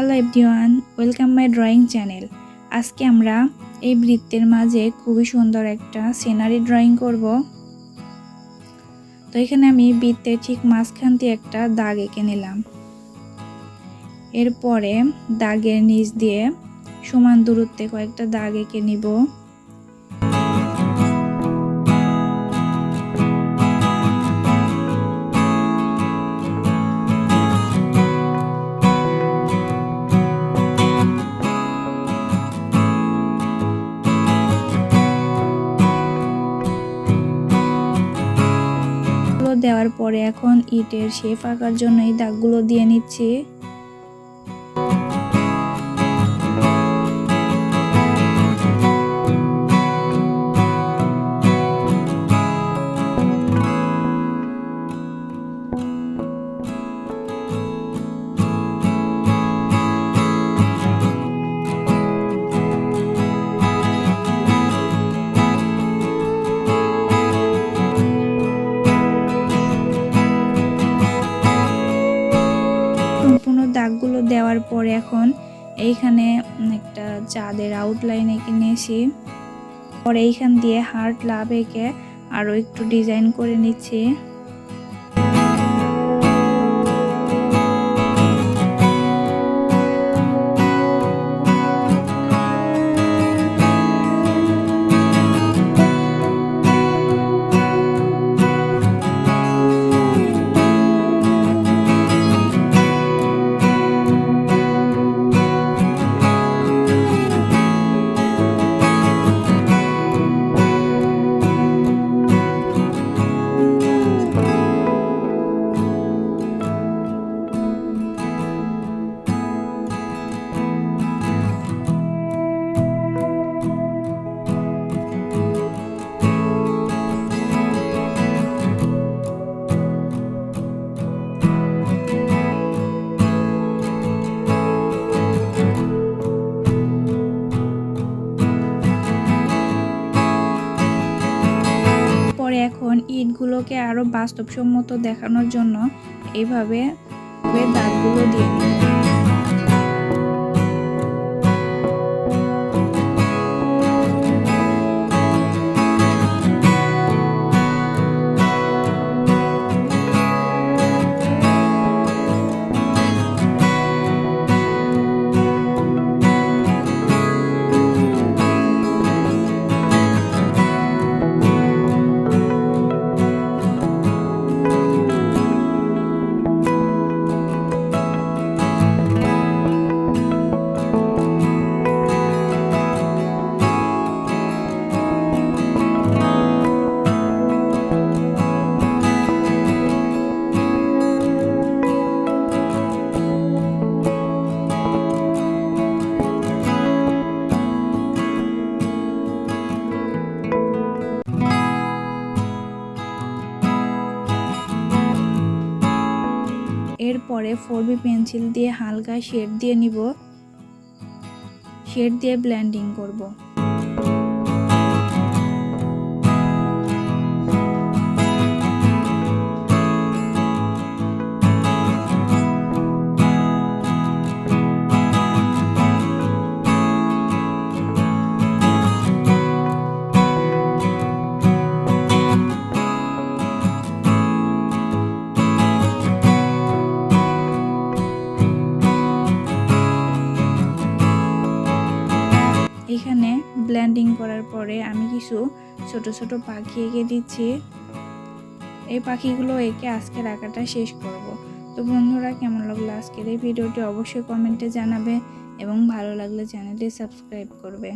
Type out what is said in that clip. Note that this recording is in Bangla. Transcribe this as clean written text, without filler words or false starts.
Hello everyone, welcome my drawing channel. আজকে আমরা এই বৃত্তের মাঝে খুবই সুন্দর একটা সিনারি ড্রয়িং করব। তো এখানে আমি বৃত্তের ঠিক মাঝখান দিয়ে একটা দাগ এঁকে নিলাম। এরপরে দাগের নিচ দিয়ে সমান দূরত্বে কয়েকটা দাগ এঁকে নিব। দেওয়ার পরে এখন ইটের শেপ আঁকার জন্য এই দাগগুলো দিয়ে নিচ্ছি। সম্পূর্ণ দাগগুলো দেওয়ার পরে এখন এইখানে একটা চাঁদের আউটলাইন এঁকে নিয়েছি। পরে এইখান দিয়ে হার্ট লাভ এঁকে আরো একটু ডিজাইন করে নিচ্ছি। এখন ইটগুলোকে আরো বাস্তবসম্মত দেখানোর জন্য এইভাবে দাগগুলো দিয়ে নিই। এরপরে 4B পেন্সিল দিয়ে হালকা শেড দিয়ে নিব। শেড দিয়ে ব্লেন্ডিং করব। এখানে ব্লেন্ডিং করার পরে আমি কিছু ছোট ছোট পাখি এঁকে দিচ্ছি। এই পাখিগুলো এঁকে আজকের আঁকাটা শেষ করব। তো বন্ধুরা, কেমন লাগলো আজকের এই ভিডিওটি অবশ্যই কমেন্টে জানাবে এবং ভালো লাগলে চ্যানেলটি সাবস্ক্রাইব করবে।